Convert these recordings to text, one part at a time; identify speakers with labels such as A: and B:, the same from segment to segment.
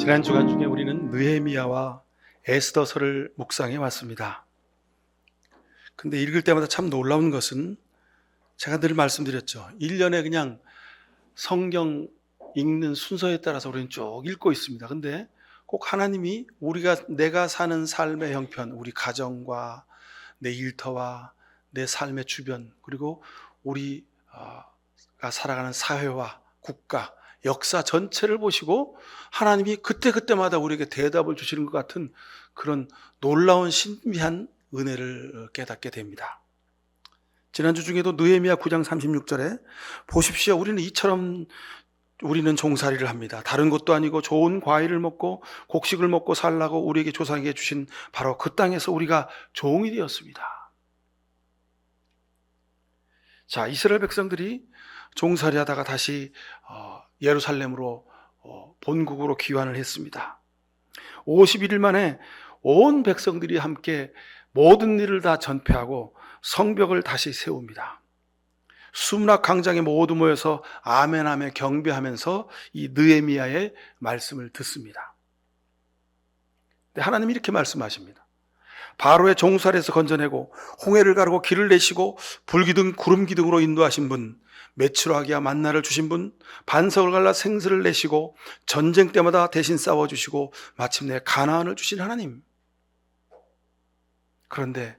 A: 지난 주간 중에 우리는 느헤미야와 에스더서를 묵상해 왔습니다. 근데 읽을 때마다 참 놀라운 것은 제가 늘 말씀드렸죠. 1년에 그냥 성경 읽는 순서에 따라서 우리는 쭉 읽고 있습니다. 근데 꼭 하나님이 내가 사는 삶의 형편, 우리 가정과 내 일터와 내 삶의 주변, 그리고 우리가 살아가는 사회와 국가, 역사 전체를 보시고 하나님이 그때그때마다 우리에게 대답을 주시는 것 같은 그런 놀라운 신비한 은혜를 깨닫게 됩니다. 지난주 중에도 느헤미야 9장 36절에 보십시오, 우리는 종살이를 합니다. 다른 것도 아니고 좋은 과일을 먹고 곡식을 먹고 살라고 우리에게 조상에게 주신 바로 그 땅에서 우리가 종이 되었습니다. 자, 이스라엘 백성들이 종살이 하다가 다시 예루살렘으로 본국으로 귀환을 했습니다. 51일 만에 온 백성들이 함께 모든 일을 다 전폐하고 성벽을 다시 세웁니다. 수문학 광장에 모두 모여서 아멘하며 경배하면서 이 느헤미야의 말씀을 듣습니다. 하나님이 이렇게 말씀하십니다. 바로의 종살에서 건져내고 홍해를 가르고 길을 내시고 불기둥 구름기둥으로 인도하신 분, 메추라기와 만나를 주신 분, 반석을 갈라 생수를 내시고 전쟁 때마다 대신 싸워주시고 마침내 가나안을 주신 하나님. 그런데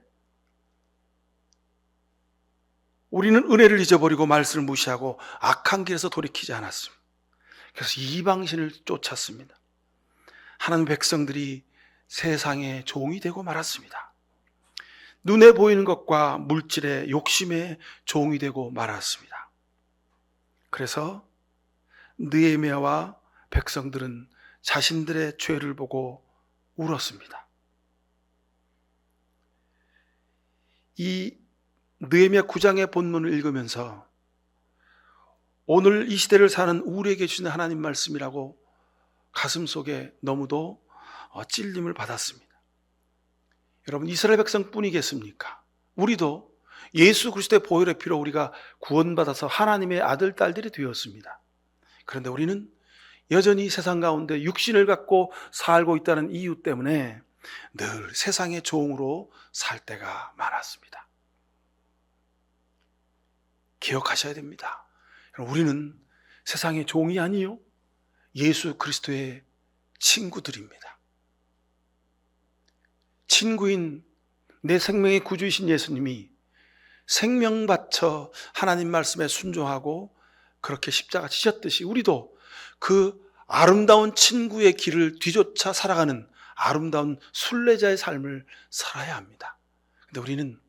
A: 우리는 은혜를 잊어버리고 말씀을 무시하고 악한 길에서 돌이키지 않았습니다. 그래서 이방신을 쫓았습니다. 하나님 백성들이 세상의 종이 되고 말았습니다. 눈에 보이는 것과 물질의 욕심의 종이 되고 말았습니다. 그래서 느헤미야와 백성들은 자신들의 죄를 보고 울었습니다. 이 느헤미야 9장의 본문을 읽으면서 오늘 이 시대를 사는 우리에게 주시는 하나님 말씀이라고 가슴속에 너무도 찔림을 받았습니다. 여러분, 이스라엘 백성뿐이겠습니까? 우리도 예수 그리스도의 보혈의 피로 우리가 구원받아서 하나님의 아들, 딸들이 되었습니다. 그런데 우리는 여전히 세상 가운데 육신을 갖고 살고 있다는 이유 때문에 늘 세상의 종으로 살 때가 많았습니다. 기억하셔야 됩니다. 우리는 세상의 종이 아니요, 예수 그리스도의 친구들입니다. 친구인 내 생명의 구주이신 예수님이 생명 바쳐 하나님 말씀에 순종하고 그렇게 십자가 지셨듯이 우리도 그 아름다운 친구의 길을 뒤쫓아 살아가는 아름다운 순례자의 삶을 살아야 합니다. 그런데 우리는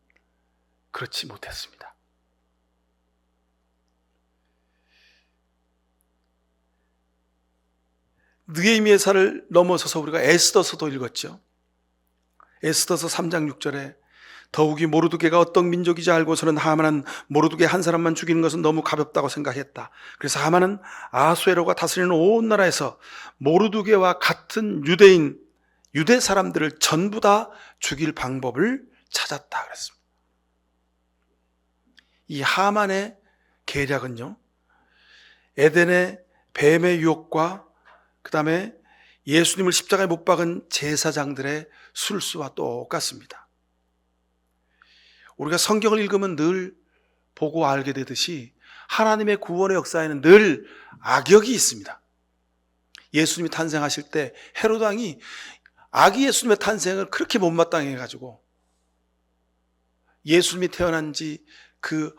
A: 그렇지 못했습니다. 느헤미야서를 넘어서서 우리가 에스더서도 읽었죠. 에스더서 3장 6절에 더욱이 모르드게가 어떤 민족이지 알고서는 하만은 모르드게 한 사람만 죽이는 것은 너무 가볍다고 생각했다. 그래서 하만은 아수에로가 다스리는 온 나라에서 모르드게와 같은 유대 사람들을 전부 다 죽일 방법을 찾았다 그랬습니다. 이 하만의 계략은요, 에덴의 뱀의 유혹과 그 다음에 예수님을 십자가에 못 박은 제사장들의 술수와 똑같습니다. 우리가 성경을 읽으면 늘 보고 알게 되듯이 하나님의 구원의 역사에는 늘 악역이 있습니다. 예수님이 탄생하실 때 헤롯 왕이 아기 예수님의 탄생을 그렇게 못마땅해 해가지고 예수님이 태어난 지 그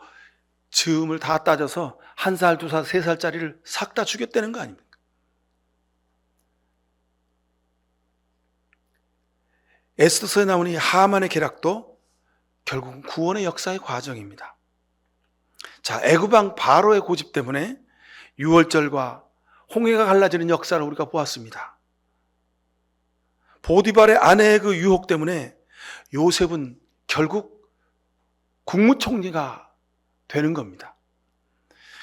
A: 즈음을 다 따져서 1살, 2살, 3살짜리를 싹 다 죽였다는 거 아닙니까? 에스더서에 나오는 이 하만의 계략도 결국은 구원의 역사의 과정입니다. 자, 애굽왕 바로의 고집 때문에 유월절과 홍해가 갈라지는 역사를 우리가 보았습니다. 보디발의 아내의 그 유혹 때문에 요셉은 결국 국무총리가 되는 겁니다.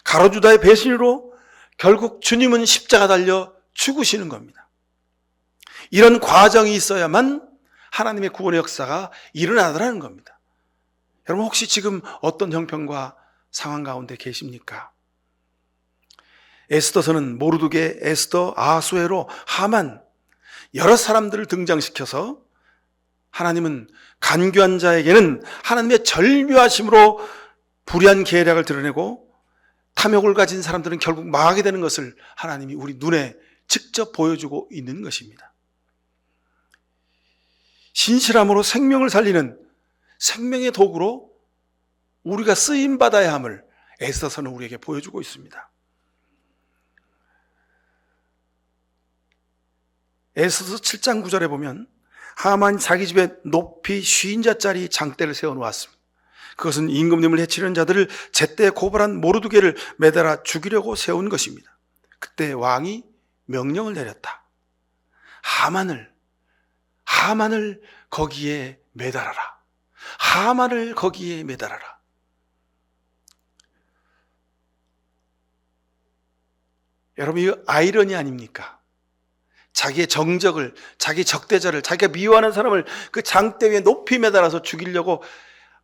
A: 가로주다의 배신으로 결국 주님은 십자가 달려 죽으시는 겁니다. 이런 과정이 있어야만 하나님의 구원의 역사가 일어나더라는 겁니다. 여러분, 혹시 지금 어떤 형편과 상황 가운데 계십니까? 에스더서는 모르드게, 에스더, 아수에로, 하만, 여러 사람들을 등장시켜서 하나님은 간교한 자에게는 하나님의 절묘하심으로 불의한 계략을 드러내고 탐욕을 가진 사람들은 결국 망하게 되는 것을 하나님이 우리 눈에 직접 보여주고 있는 것입니다. 신실함으로 생명을 살리는 생명의 도구로 우리가 쓰임받아야 함을 에스더서는 우리에게 보여주고 있습니다. 에스더서 7장 9절에 보면 하만이 자기 집에 높이 50자짜리 장대를 세워놓았습니다. 그것은 임금님을 해치려는 자들을 제때 고발한 모르드게를 매달아 죽이려고 세운 것입니다. 그때 왕이 명령을 내렸다. 하만을 거기에 매달아라. 하만을 거기에 매달아라. 여러분, 이거 아이러니 아닙니까? 자기의 정적을, 자기 적대자를, 자기가 미워하는 사람을 그 장대 위에 높이 매달아서 죽이려고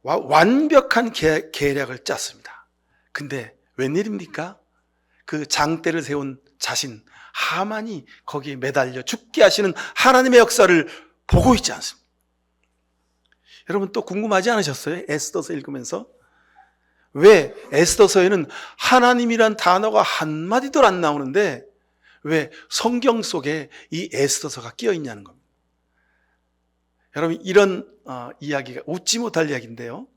A: 완벽한 계략을 짰습니다. 근데 웬일입니까? 그 장대를 세운 자신 하만이 거기에 매달려 죽게 하시는 하나님의 역사를 보고 있지 않습니다. 여러분, 또 궁금하지 않으셨어요? 에스더서 읽으면서 왜 에스더서에는 하나님이란 단어가 한마디도 안 나오는데 왜 성경 속에 이 에스더서가 끼어 있냐는 겁니다. 여러분, 이런 이야기가 웃지 못할 이야기인데요.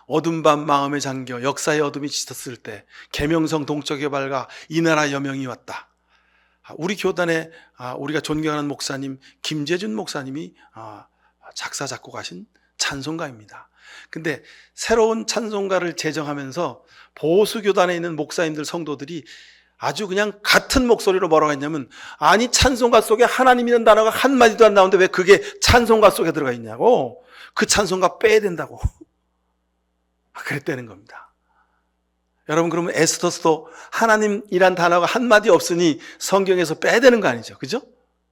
A: 어둠 밤 마음에 잠겨 역사의 어둠이 짙었을 때 계명성 동쪽에 밝아 이 나라 여명이 왔다. 우리 교단에 우리가 존경하는 목사님 김재준 목사님이 작사 작곡하신 찬송가입니다. 근데 새로운 찬송가를 제정하면서 보수 교단에 있는 목사님들 성도들이 아주 그냥 같은 목소리로 뭐라고 했냐면, 아니 찬송가 속에 하나님이라는 단어가 한마디도 안 나오는데 왜 그게 찬송가 속에 들어가 있냐고, 그 찬송가 빼야 된다고 그랬다는 겁니다. 여러분, 그러면 에스더서도 하나님이란 단어가 한마디 없으니 성경에서 빼야 되는 거 아니죠? 그죠?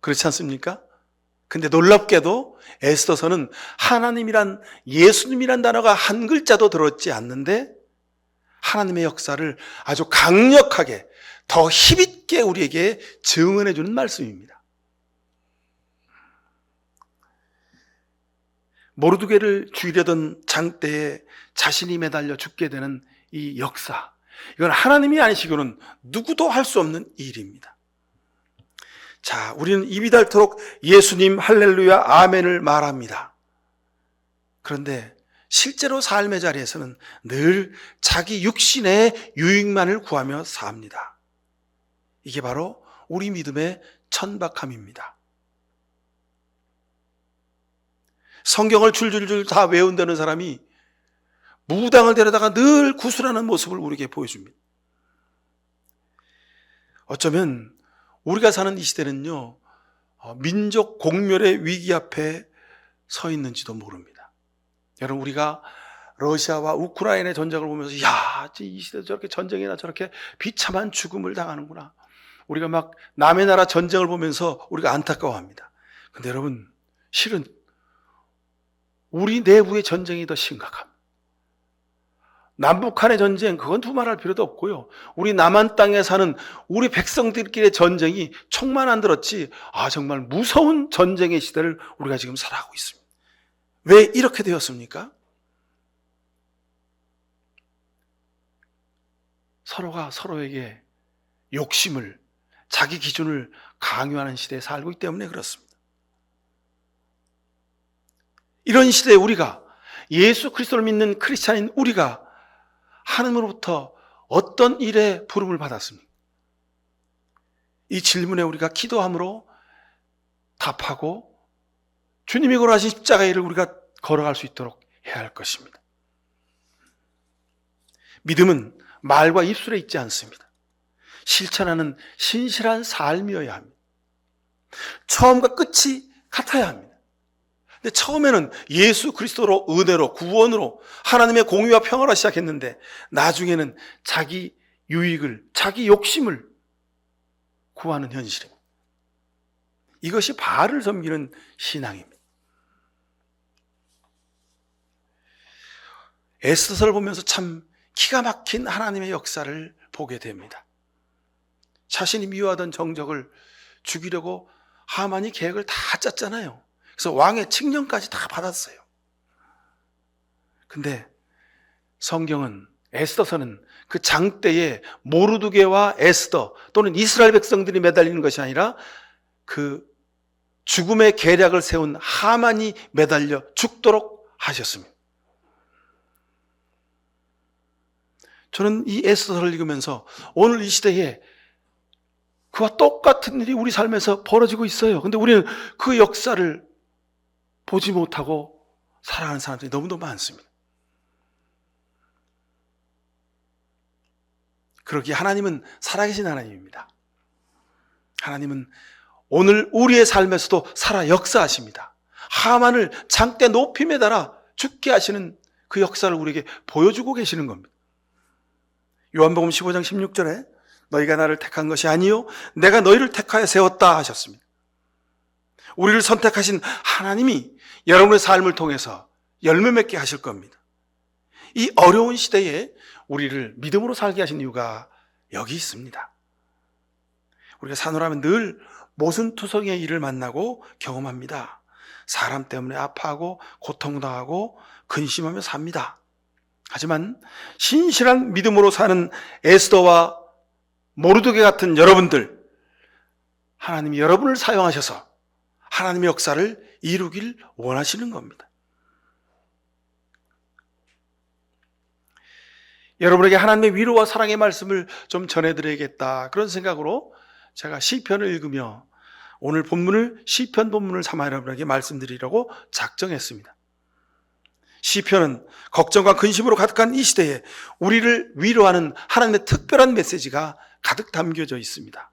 A: 그렇지 않습니까? 근데 놀랍게도 에스더서는 하나님이란, 예수님이란 단어가 한 글자도 들었지 않는데 하나님의 역사를 아주 강력하게 더 힘있게 우리에게 증언해 주는 말씀입니다. 모르드게를 죽이려던 장대에 자신이 매달려 죽게 되는 이 역사, 이건 하나님이 아니시고는 누구도 할 수 없는 일입니다. 자, 우리는 입이 닳도록 예수님 할렐루야 아멘을 말합니다. 그런데 실제로 삶의 자리에서는 늘 자기 육신의 유익만을 구하며 삽니다. 이게 바로 우리 믿음의 천박함입니다. 성경을 줄줄줄 다 외운다는 사람이 무당을 데려다가 늘 구술하는 모습을 우리에게 보여줍니다. 어쩌면 우리가 사는 이 시대는요, 민족 공멸의 위기 앞에 서 있는지도 모릅니다. 여러분, 우리가 러시아와 우크라이나의 전쟁을 보면서 야, 이 시대도 저렇게 전쟁이나 저렇게 비참한 죽음을 당하는구나. 우리가 막 남의 나라 전쟁을 보면서 우리가 안타까워합니다. 근데 여러분, 실은 우리 내부의 전쟁이 더 심각합니다. 남북한의 전쟁, 그건 두말할 필요도 없고요. 우리 남한 땅에 사는 우리 백성들끼리의 전쟁이 총만 안 들었지, 정말 무서운 전쟁의 시대를 우리가 지금 살아가고 있습니다. 왜 이렇게 되었습니까? 서로가 서로에게 욕심을, 자기 기준을 강요하는 시대에 살고 있기 때문에 그렇습니다. 이런 시대에 우리가, 예수 그리스도를 믿는 크리스찬인 우리가 하나님으로부터 어떤 일에 부름을 받았습니까? 이 질문에 우리가 기도함으로 답하고 주님이 걸어가신 십자가의 일을 우리가 걸어갈 수 있도록 해야 할 것입니다. 믿음은 말과 입술에 있지 않습니다. 실천하는 신실한 삶이어야 합니다. 처음과 끝이 같아야 합니다. 근데 처음에는 예수 그리스도로, 은혜로, 구원으로 하나님의 공의와 평화로 시작했는데 나중에는 자기 유익을, 자기 욕심을 구하는 현실입니다. 이것이 바알을 섬기는 신앙입니다. 에스더서를 보면서 참 기가 막힌 하나님의 역사를 보게 됩니다. 자신이 미워하던 정적을 죽이려고 하만이 계획을 다 짰잖아요. 그래서 왕의 칙령까지 다 받았어요. 근데 성경은, 에스더서는 그 장대에 모르드게와 에스더 또는 이스라엘 백성들이 매달리는 것이 아니라 그 죽음의 계략을 세운 하만이 매달려 죽도록 하셨습니다. 저는 이 에스더서를 읽으면서 오늘 이 시대에 그와 똑같은 일이 우리 삶에서 벌어지고 있어요. 근데 우리는 그 역사를 보지 못하고 살아가는 사람들이 너무너무 많습니다. 그러기에 하나님은 살아계신 하나님입니다. 하나님은 오늘 우리의 삶에서도 살아 역사하십니다. 하만을 장대 높이 매달아 죽게 하시는 그 역사를 우리에게 보여주고 계시는 겁니다. 요한복음 15장 16절에 너희가 나를 택한 것이 아니요 내가 너희를 택하여 세웠다 하셨습니다. 우리를 선택하신 하나님이 여러분의 삶을 통해서 열매 맺게 하실 겁니다. 이 어려운 시대에 우리를 믿음으로 살게 하신 이유가 여기 있습니다. 우리가 사노라면 늘 모순투성이의 일을 만나고 경험합니다. 사람 때문에 아파하고 고통당하고 근심하며 삽니다. 하지만 신실한 믿음으로 사는 에스더와 모르드게 같은 여러분들, 하나님이 여러분을 사용하셔서 하나님의 역사를 이루길 원하시는 겁니다. 여러분에게 하나님의 위로와 사랑의 말씀을 좀 전해드려야겠다, 그런 생각으로 제가 시편을 읽으며 오늘 본문을 시편 본문을 삼아 여러분에게 말씀드리려고 작정했습니다. 시편은 걱정과 근심으로 가득한 이 시대에 우리를 위로하는 하나님의 특별한 메시지가 가득 담겨져 있습니다.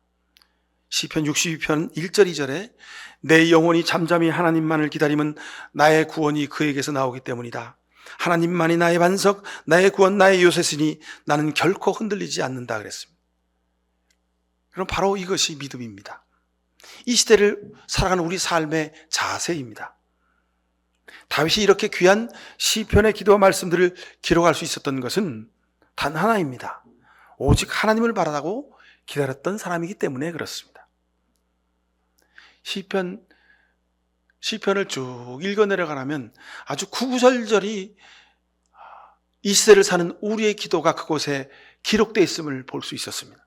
A: 시편 62편 1절 2절에 내 영혼이 잠잠히 하나님만을 기다림은 나의 구원이 그에게서 나오기 때문이다. 하나님만이 나의 반석, 나의 구원, 나의 요새시니 나는 결코 흔들리지 않는다 그랬습니다. 그럼 바로 이것이 믿음입니다. 이 시대를 살아가는 우리 삶의 자세입니다. 다윗이 이렇게 귀한 시편의 기도와 말씀들을 기록할 수 있었던 것은 단 하나입니다. 오직 하나님을 바라고 기다렸던 사람이기 때문에 그렇습니다. 시편을 쭉 읽어 내려가면 아주 구구절절이 이 시대를 사는 우리의 기도가 그곳에 기록되어 있음을 볼 수 있었습니다.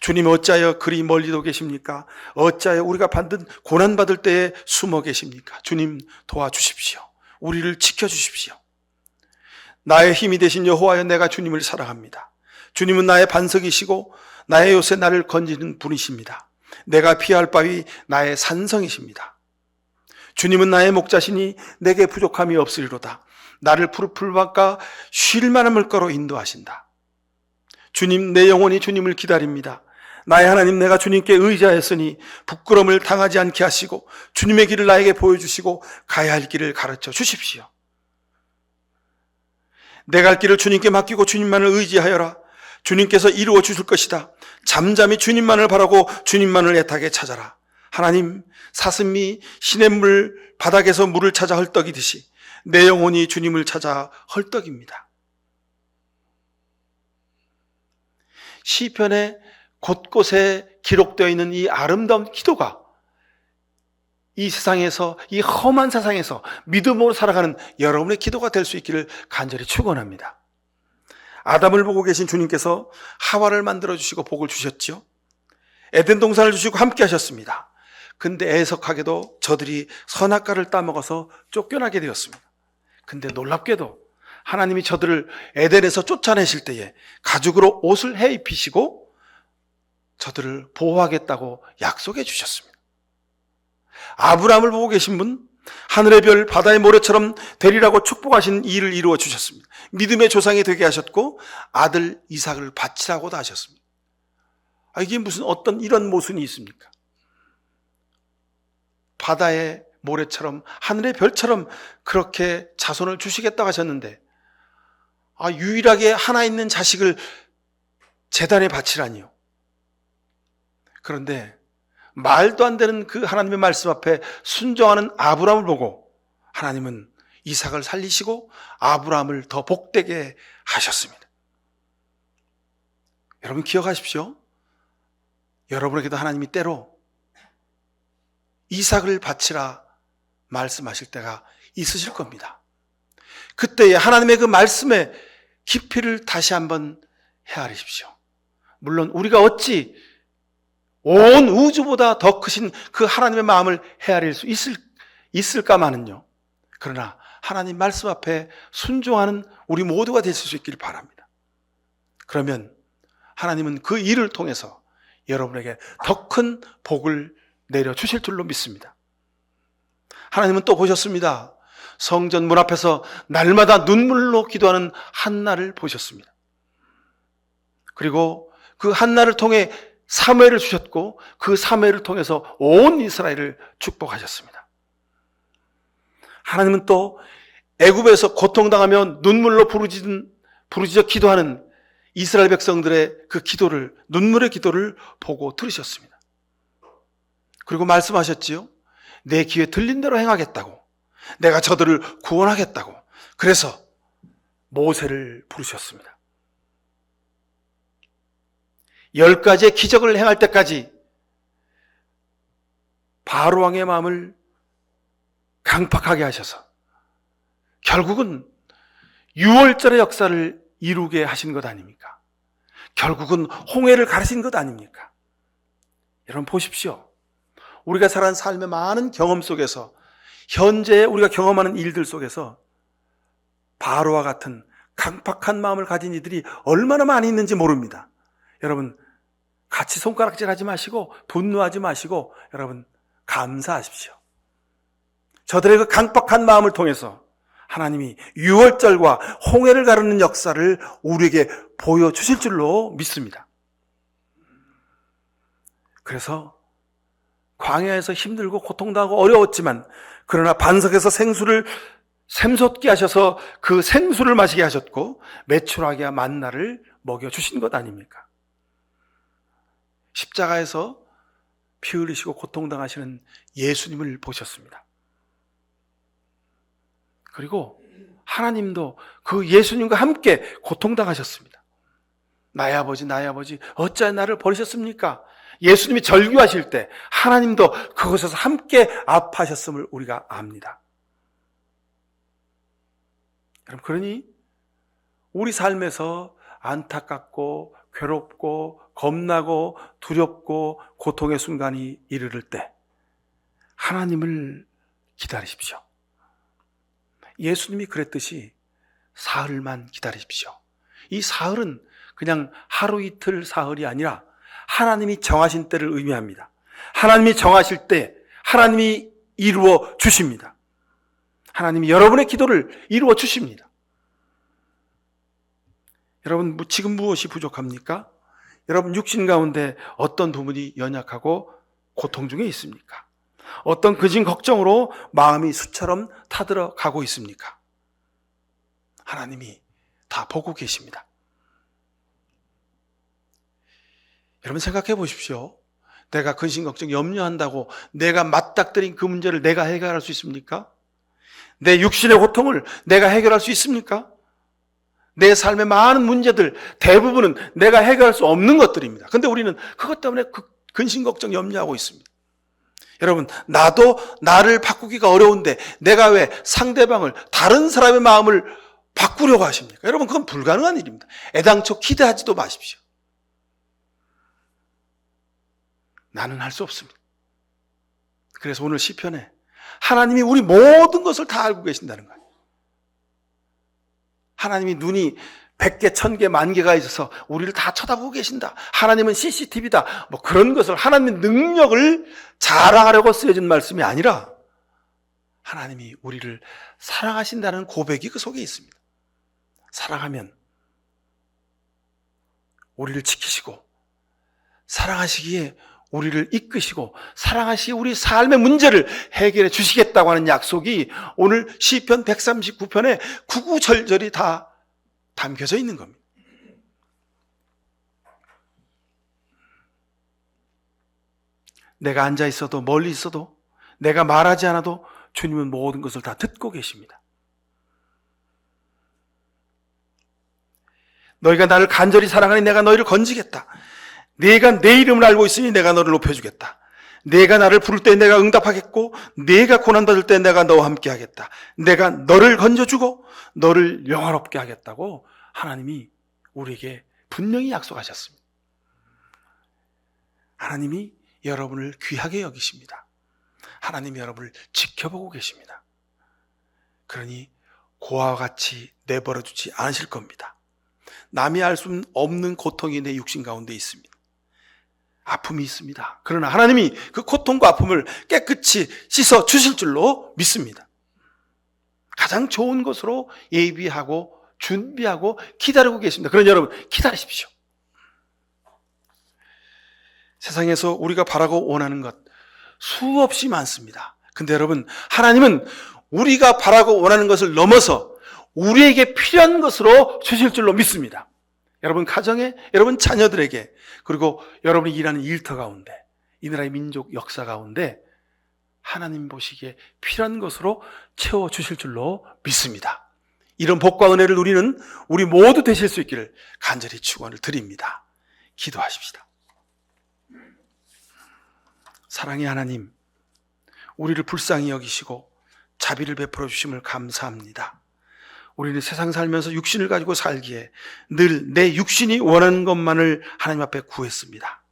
A: 주님 어찌하여 그리 멀리도 계십니까? 어찌하여 우리가 받는 고난받을 때에 숨어 계십니까? 주님 도와주십시오. 우리를 지켜주십시오. 나의 힘이 되신 여호와여 내가 주님을 사랑합니다. 주님은 나의 반석이시고 나의 요새 나를 건지는 분이십니다. 내가 피할 바위 나의 산성이십니다. 주님은 나의 목자시니 내게 부족함이 없으리로다. 나를 푸른 풀밭과 쉴 만한 물가로 인도하신다. 주님 내 영혼이 주님을 기다립니다. 나의 하나님 내가 주님께 의지하였으니 부끄러움을 당하지 않게 하시고 주님의 길을 나에게 보여주시고 가야 할 길을 가르쳐 주십시오. 내 갈 길을 주님께 맡기고 주님만을 의지하여라. 주님께서 이루어 주실 것이다. 잠잠히 주님만을 바라고 주님만을 애타게 찾아라. 하나님 사슴이 시냇물 바닥에서 물을 찾아 헐떡이듯이 내 영혼이 주님을 찾아 헐떡입니다. 시편의 곳곳에 기록되어 있는 이 아름다운 기도가 이 세상에서, 이 험한 세상에서 믿음으로 살아가는 여러분의 기도가 될 수 있기를 간절히 축원합니다. 아담을 보고 계신 주님께서 하와를 만들어주시고 복을 주셨죠. 에덴 동산을 주시고 함께 하셨습니다. 근데 애석하게도 저들이 선악과를 따먹어서 쫓겨나게 되었습니다. 근데 놀랍게도 하나님이 저들을 에덴에서 쫓아내실 때에 가죽으로 옷을 해 입히시고 저들을 보호하겠다고 약속해 주셨습니다. 아브라함을 보고 계신 분, 하늘의 별 바다의 모래처럼 되리라고 축복하신 일을 이루어 주셨습니다. 믿음의 조상이 되게 하셨고 아들 이삭을 바치라고도 하셨습니다. 이게 무슨 어떤 이런 모순이 있습니까? 바다의 모래처럼 하늘의 별처럼 그렇게 자손을 주시겠다고 하셨는데 유일하게 하나 있는 자식을 제단에 바치라니요. 그런데 말도 안 되는 그 하나님의 말씀 앞에 순종하는 아브라함을 보고 하나님은 이삭을 살리시고 아브라함을 더 복되게 하셨습니다. 여러분 기억하십시오. 여러분에게도 하나님이 때로 이삭을 바치라 말씀하실 때가 있으실 겁니다. 그때에 하나님의 그 말씀의 깊이를 다시 한번 헤아리십시오. 물론 우리가 어찌 온 우주보다 더 크신 그 하나님의 마음을 헤아릴 수 있을까마는요. 그러나 하나님 말씀 앞에 순종하는 우리 모두가 되실 수 있기를 바랍니다. 그러면 하나님은 그 일을 통해서 여러분에게 더 큰 복을 내려주실 줄로 믿습니다. 하나님은 또 보셨습니다. 성전 문 앞에서 날마다 눈물로 기도하는 한나를 보셨습니다. 그리고 그 한나를 통해 사무엘을 주셨고 그 사무엘을 통해서 온 이스라엘을 축복하셨습니다. 하나님은 또 애굽에서 고통당하며 눈물로 부르짖어 기도하는 이스라엘 백성들의 그 기도를, 눈물의 기도를 보고 들으셨습니다. 그리고 말씀하셨지요. 내 귀에 들린 대로 행하겠다고, 내가 저들을 구원하겠다고. 그래서 모세를 부르셨습니다. 10가지의 기적을 행할 때까지 바로 왕의 마음을 강팍하게 하셔서 결국은 6월절의 역사를 이루게 하신 것 아닙니까? 결국은 홍해를 가르신 것 아닙니까? 여러분 보십시오. 우리가 살아온 삶의 많은 경험 속에서, 현재 우리가 경험하는 일들 속에서 바로와 같은 강팍한 마음을 가진 이들이 얼마나 많이 있는지 모릅니다. 여러분 같이 손가락질하지 마시고 분노하지 마시고 여러분 감사하십시오. 저들의 그 강팍한 마음을 통해서 하나님이 유월절과 홍해를 가르는 역사를 우리에게 보여주실 줄로 믿습니다. 그래서 광야에서 힘들고 고통당하고 어려웠지만, 그러나 반석에서 생수를 샘솟게 하셔서 그 생수를 마시게 하셨고 메추라기와 만나를 먹여주신 것 아닙니까? 십자가에서 피 흘리시고 고통당하시는 예수님을 보셨습니다. 그리고 하나님도 그 예수님과 함께 고통당하셨습니다. 나의 아버지 어찌하여 나를 버리셨습니까? 예수님이 절규하실 때 하나님도 그곳에서 함께 아파하셨음을 우리가 압니다. 여러분, 그러니 우리 삶에서 안타깝고 괴롭고 겁나고 두렵고 고통의 순간이 이르를 때 하나님을 기다리십시오. 예수님이 그랬듯이 사흘만 기다리십시오. 이 사흘은 그냥 하루 이틀 사흘이 아니라 하나님이 정하신 때를 의미합니다. 하나님이 정하실 때 하나님이 이루어 주십니다. 하나님이 여러분의 기도를 이루어 주십니다. 여러분 지금 무엇이 부족합니까? 여러분 육신 가운데 어떤 부분이 연약하고 고통 중에 있습니까? 어떤 근심 걱정으로 마음이 수처럼 타들어가고 있습니까? 하나님이 다 보고 계십니다. 여러분 생각해 보십시오. 내가 근심 걱정 염려한다고 내가 맞닥뜨린 그 문제를 내가 해결할 수 있습니까? 내 육신의 고통을 내가 해결할 수 있습니까? 내 삶의 많은 문제들 대부분은 내가 해결할 수 없는 것들입니다. 그런데 우리는 그것 때문에 근심 걱정 염려하고 있습니다. 여러분, 나도 나를 바꾸기가 어려운데 내가 왜 상대방을, 다른 사람의 마음을 바꾸려고 하십니까? 여러분, 그건 불가능한 일입니다. 애당초 기대하지도 마십시오. 나는 할 수 없습니다. 그래서 오늘 시편에 하나님이 우리 모든 것을 다 알고 계신다는 거예요. 하나님이 눈이 100개, 1000개, 10,000개가 있어서 우리를 다 쳐다보고 계신다. 하나님은 CCTV다. 뭐 그런 것을, 하나님의 능력을 자랑하려고 쓰여진 말씀이 아니라 하나님이 우리를 사랑하신다는 고백이 그 속에 있습니다. 사랑하면 우리를 지키시고, 사랑하시기에 우리를 이끄시고, 사랑하시기에 우리 삶의 문제를 해결해 주시겠다고 하는 약속이 오늘 시편 139편에 구구절절이 다 담겨져 있는 겁니다. 내가 앉아 있어도 멀리 있어도 내가 말하지 않아도 주님은 모든 것을 다 듣고 계십니다. 너희가 나를 간절히 사랑하니 내가 너희를 건지겠다. 네가 내 이름을 알고 있으니 내가 너를 높여주겠다. 내가 나를 부를 때 내가 응답하겠고 내가 고난받을 때 내가 너와 함께 하겠다. 내가 너를 건져주고 너를 영화롭게 하겠다고 하나님이 우리에게 분명히 약속하셨습니다. 하나님이 여러분을 귀하게 여기십니다. 하나님이 여러분을 지켜보고 계십니다. 그러니 고아와 같이 내버려 두지 않으실 겁니다. 남이 알 수 없는 고통이 내 육신 가운데 있습니다. 아픔이 있습니다. 그러나 하나님이 그 고통과 아픔을 깨끗이 씻어 주실 줄로 믿습니다. 가장 좋은 것으로 예비하고 준비하고 기다리고 계십니다. 그러니 여러분 기다리십시오. 세상에서 우리가 바라고 원하는 것 수없이 많습니다. 근데 여러분 하나님은 우리가 바라고 원하는 것을 넘어서 우리에게 필요한 것으로 주실 줄로 믿습니다. 여러분 가정에, 여러분 자녀들에게, 그리고 여러분이 일하는 일터 가운데, 이 나라의 민족 역사 가운데 하나님 보시기에 필요한 것으로 채워주실 줄로 믿습니다. 이런 복과 은혜를 누리는 우리 모두 되실 수 있기를 간절히 축원을 드립니다. 기도하십시다. 사랑의 하나님, 우리를 불쌍히 여기시고 자비를 베풀어 주심을 감사합니다. 우리는 세상 살면서 육신을 가지고 살기에 늘 내 육신이 원하는 것만을 하나님 앞에 구했습니다.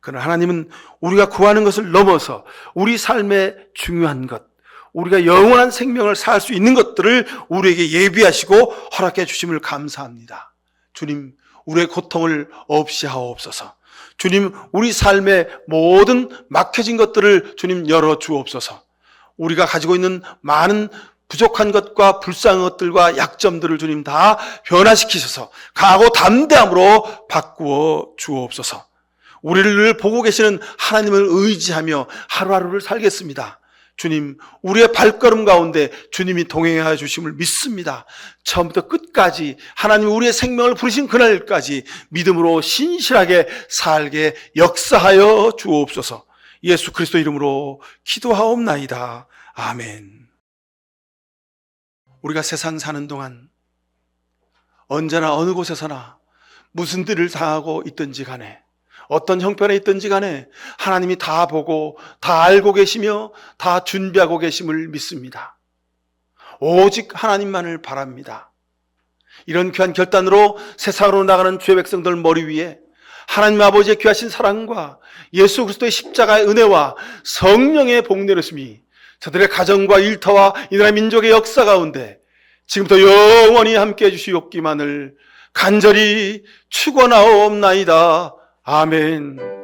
A: 그러나 하나님은 우리가 구하는 것을 넘어서 우리 삶의 중요한 것, 우리가 영원한 생명을 살 수 있는 것들을 우리에게 예비하시고 허락해 주심을 감사합니다. 주님, 우리의 고통을 없이 하옵소서. 주님, 우리 삶의 모든 막혀진 것들을 주님 열어 주옵소서. 우리가 가지고 있는 많은 부족한 것과 불쌍한 것들과 약점들을 주님 다 변화시키셔서 강하고 담대함으로 바꾸어 주옵소서. 우리를 늘 보고 계시는 하나님을 의지하며 하루하루를 살겠습니다. 주님, 우리의 발걸음 가운데 주님이 동행하여 주심을 믿습니다. 처음부터 끝까지 하나님이 우리의 생명을 부르신 그날까지 믿음으로 신실하게 살게 역사하여 주옵소서. 예수 그리스도 이름으로 기도하옵나이다. 아멘. 우리가 세상 사는 동안 언제나 어느 곳에서나 무슨 일을 당하고 있든지 간에, 어떤 형편에 있든지 간에 하나님이 다 보고 다 알고 계시며 다 준비하고 계심을 믿습니다. 오직 하나님만을 바랍니다. 이런 귀한 결단으로 세상으로 나가는 주의 백성들 머리 위에 하나님 아버지의 귀하신 사랑과 예수 그리스도의 십자가의 은혜와 성령의 복 내렸음이 저들의 가정과 일터와 이 나라 민족의 역사 가운데 지금부터 영원히 함께해 주시옵기만을 간절히 축원하옵나이다. 아멘.